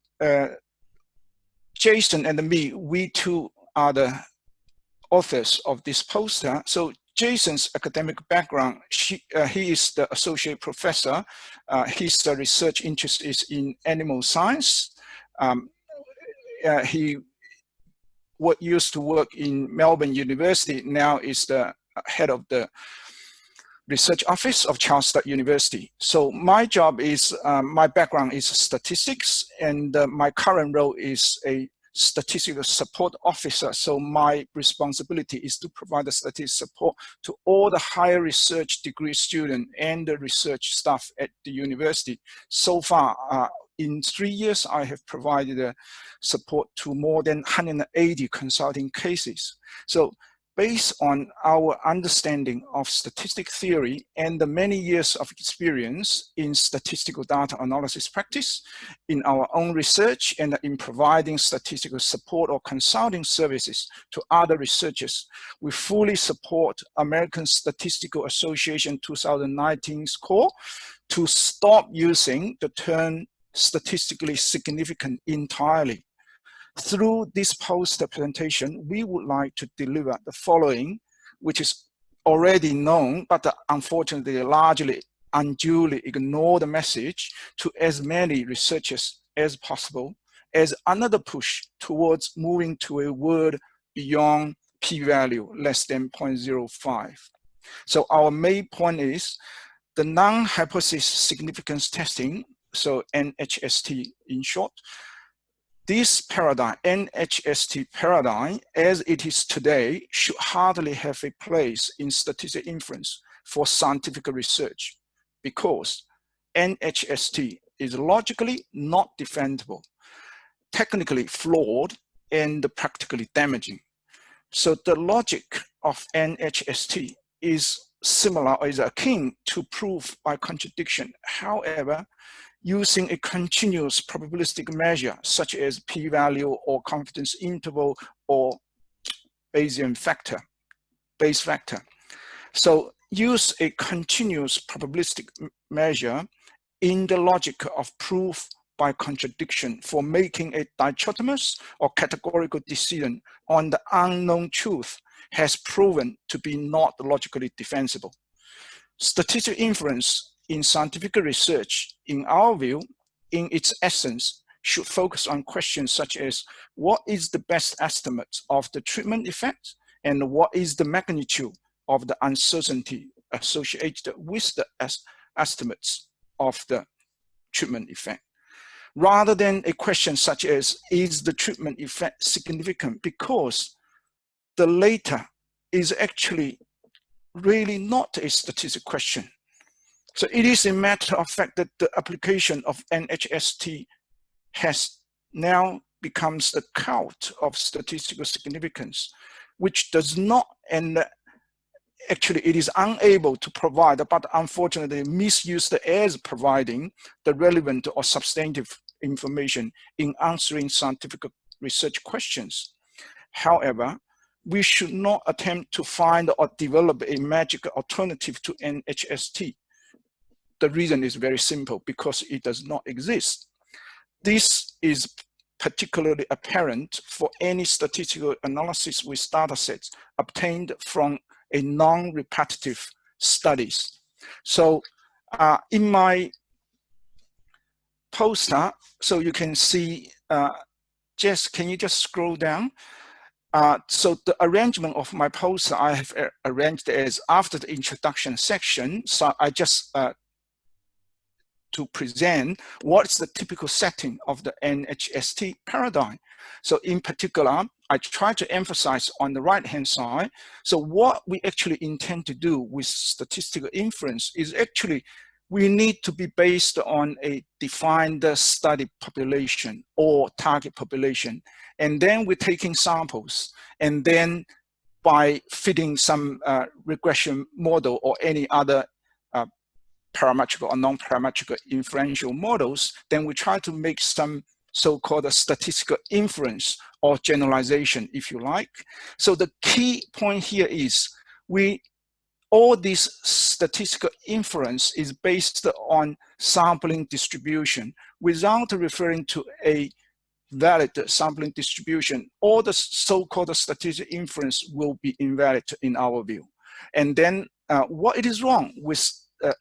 Jason and me, we two are the authors of this poster. So Jason's academic background, he is the associate professor. His research interest is in animal science. He used to work in Melbourne University, now is the head of the research office of Charles Sturt University. So my job is, my background is statistics, and my current role is a statistical support officer. So my responsibility is to provide the statistical support to all the higher research degree students and the research staff at the university. So far, in 3 years, I have provided support to more than 180 consulting cases. So based on our understanding of statistic theory and the many years of experience in statistical data analysis practice, in our own research, and in providing statistical support or consulting services to other researchers, we fully support American Statistical Association 2019's call to stop using the term statistically significant entirely. Through this poster presentation, we would like to deliver the following, which is already known, but unfortunately largely unduly ignored message to as many researchers as possible, as another push towards moving to a world beyond p-value less than 0.05. So our main point is the Null Hypothesis Significance Testing, so NHST in short. This paradigm, NHST paradigm, as it is today, should hardly have a place in statistical inference for scientific research, because NHST is logically not defendable, technically flawed, and practically damaging. So the logic of NHST is similar or is akin to proof by contradiction. However, using a continuous probabilistic measure such as p-value or confidence interval or Bayesian factor, Bayes factor. So use a continuous probabilistic measure in the logic of proof by contradiction for making a dichotomous or categorical decision on the unknown truth has proven to be not logically defensible. Statistical inference in scientific research, in our view, in its essence, should focus on questions such as what is the best estimate of the treatment effect and what is the magnitude of the uncertainty associated with the estimates of the treatment effect, rather than a question such as is the treatment effect significant, because the latter is actually really not a statistical question. So it is a matter of fact that the application of NHST has now becomes the cult of statistical significance, which does not, and actually it is unable to provide, but unfortunately misused as providing the relevant or substantive information in answering scientific research questions. However, we should not attempt to find or develop a magic alternative to NHST. The reason is very simple, because it does not exist. This is particularly apparent for any statistical analysis with data sets obtained from a non-repetitive studies. So in my poster, so you can see, Jess, can you just scroll down? So the arrangement of my poster, I have arranged as after the introduction section. So I just to present what's the typical setting of the NHST paradigm. So in particular, I try to emphasize on the right-hand side. So what we actually intend to do with statistical inference is actually we need to be based on a defined study population or target population. And then we're taking samples, and then by fitting some regression model or any other parametric or non-parametric inferential models, then we try to make some so-called statistical inference or generalization, if you like. So the key point here is all this statistical inference is based on sampling distribution. Without referring to a valid sampling distribution, all the so-called statistical inference will be invalid in our view. And then what it is wrong with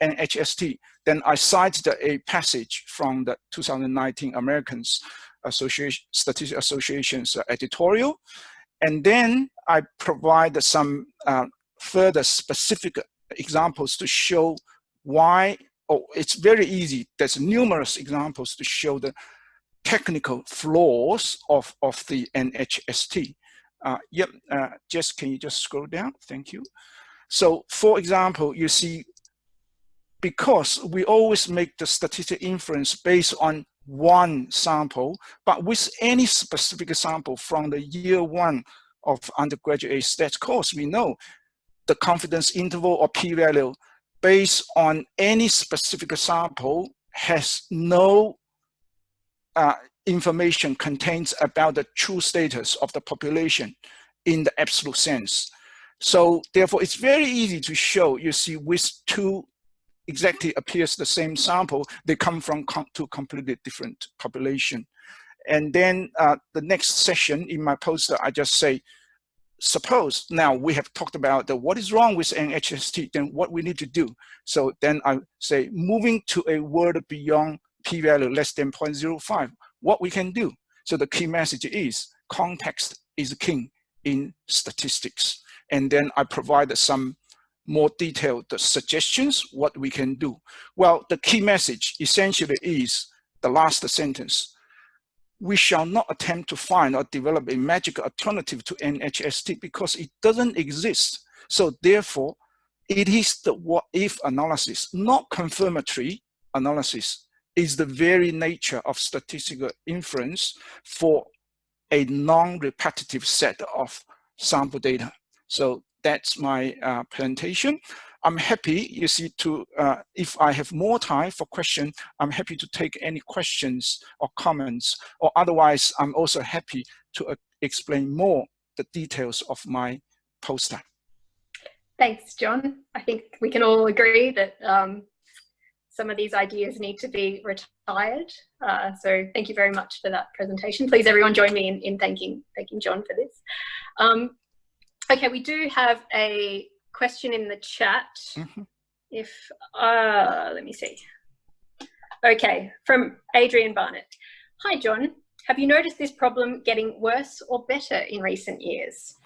NHST, then I cited a passage from the 2019 American Statistical Association's editorial, and then I provide some further specific examples to show why. Oh, it's very easy. There's numerous examples to show the technical flaws of the NHST. Jess, can you just scroll down? Thank you. So, for example, you see, because we always make the statistical inference based on one sample, but with any specific sample from the year one of undergraduate stats course, we know the confidence interval or p-value based on any specific sample has no information contains about the true status of the population in the absolute sense. So therefore, it's very easy to show, you see, with two exactly appears the same sample, they come from two completely different population. And then the next session in my poster, I just say, suppose now we have talked about what is wrong with NHST, then what we need to do. So then I say, moving to a world beyond p-value less than 0.05, what we can do. So the key message is context is king in statistics. And then I provide some more detailed suggestions what we can do. Well, the key message essentially is the last sentence. We shall not attempt to find or develop a magic alternative to NHST because it doesn't exist. So therefore, it is the what-if analysis, not confirmatory analysis, is the very nature of statistical inference for a non-repetitive set of sample data. So that's my presentation. I'm happy, you see, to if I have more time for questions, I'm happy to take any questions or comments, or otherwise, I'm also happy to explain more the details of my poster. Thanks, John. I think we can all agree that some of these ideas need to be retired. So thank you very much for that presentation. Please, everyone, join me in thanking John for this. Okay, we do have a question in the chat. Mm-hmm. If let me see. Okay, from Adrian Barnett. Hi, John. Have you noticed this problem getting worse or better in recent years?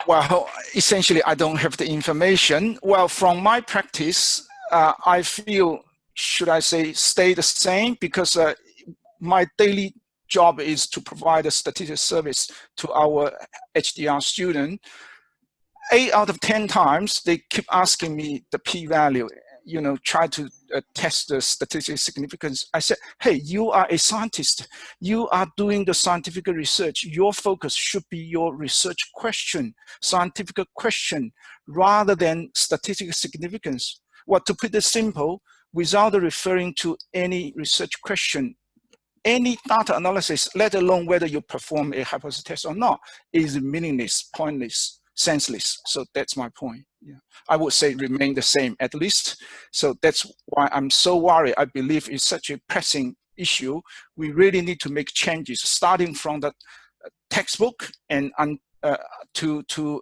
Well, essentially, I don't have the information. Well, from my practice, I feel, should I say, stay the same, because my daily job is to provide a statistical service to our HDR student. 8 out of 10 times, they keep asking me the p-value, you know, try to test the statistical significance, I said, hey, you are a scientist. You are doing the scientific research. Your focus should be your research question, scientific question, rather than statistical significance. Well, to put it simple, without referring to any research question, any data analysis, let alone whether you perform a hypothesis test or not, is meaningless, pointless, senseless. So that's my point. Yeah. I would say remain the same at least. So that's why I'm so worried. I believe it's such a pressing issue. We really need to make changes, starting from the textbook and to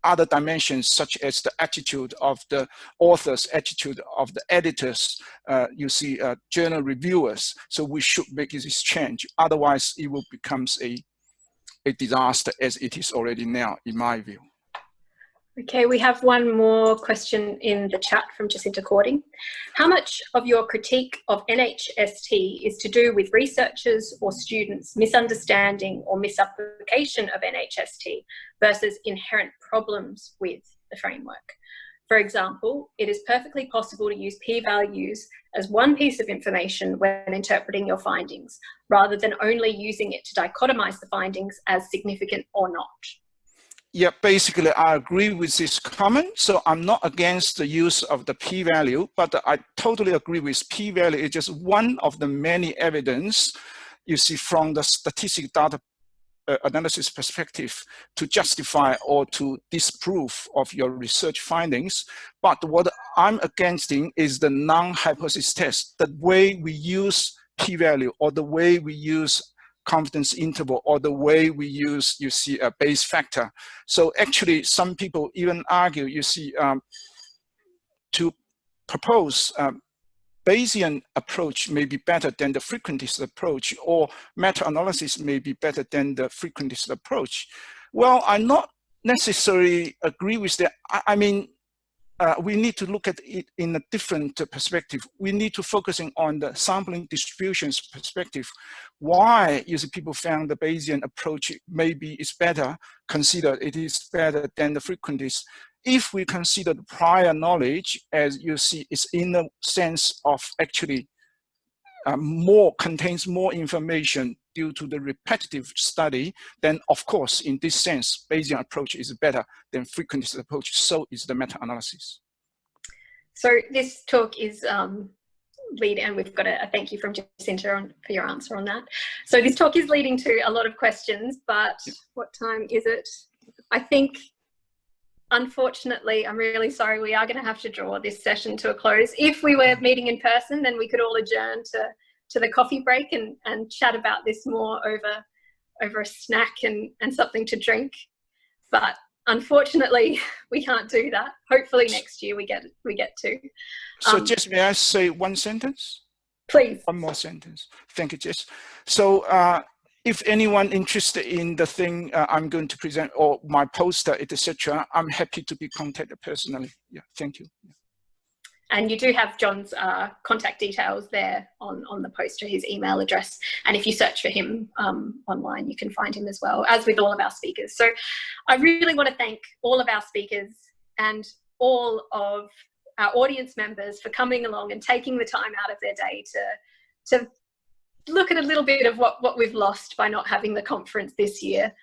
other dimensions, such as the attitude of the authors, attitude of the editors, you see journal reviewers. So we should make this change. Otherwise, it will become a disaster as it is already now, in my view. Okay, we have one more question in the chat from Jacinta Cording. How much of your critique of NHST is to do with researchers or students' misunderstanding or misapplication of NHST versus inherent problems with the framework? For example, it is perfectly possible to use p-values as one piece of information when interpreting your findings, rather than only using it to dichotomize the findings as significant or not. Yeah, basically, I agree with this comment. So I'm not against the use of the p-value, but I totally agree with p-value. It's just one of the many evidence you see from the statistical data analysis perspective to justify or to disprove of your research findings. But what I'm against is the non-hypothesis test, the way we use p-value or the way we use confidence interval or the way we use, you see, a Bayes factor. So actually some people even argue, you see, to propose Bayesian approach may be better than the frequentist approach, or meta-analysis may be better than the frequentist approach. Well, I not necessarily agree with that. I mean, we need to look at it in a different perspective. We need to focusing on the sampling distributions perspective. Why you see people found the Bayesian approach maybe is better, consider it is better than the frequentist. If we consider the prior knowledge, as you see, it's in the sense of actually contains more information due to the repetitive study, then of course, in this sense, Bayesian approach is better than frequentist approach. So is the meta-analysis. So this talk is lead, and we've got a thank you from Jacinta for your answer on that. So this talk is leading to a lot of questions, but what time is it? I think, unfortunately, I'm really sorry, we are going to have to draw this session to a close. If we were meeting in person, then we could all adjourn to the coffee break and chat about this more over a snack and something to drink. But unfortunately, we can't do that. Hopefully next year we get to. So Jess, may I say one sentence? Please. One more sentence. Thank you, Jess. So if anyone interested in the thing I'm going to present or my poster, etc., I'm happy to be contacted personally. Yeah, thank you. Yeah. And you do have John's contact details there on the poster, his email address. And if you search for him online, you can find him as well, as with all of our speakers. So I really want to thank all of our speakers and all of our audience members for coming along and taking the time out of their day to look at a little bit of what we've lost by not having the conference this year.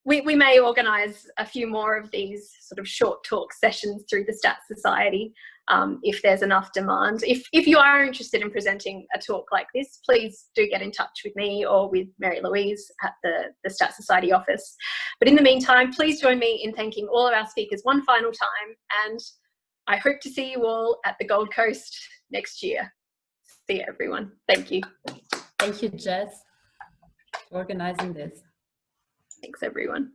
We may organise a few more of these sort of short talk sessions through the Stats Society if there's enough demand. If you are interested in presenting a talk like this, please do get in touch with me or with Mary Louise at the Stats Society office. But in the meantime, please join me in thanking all of our speakers one final time, and I hope to see you all at the Gold Coast next year. See you, everyone. Thank you. Thank you, Jess, for organizing this. Thanks, everyone.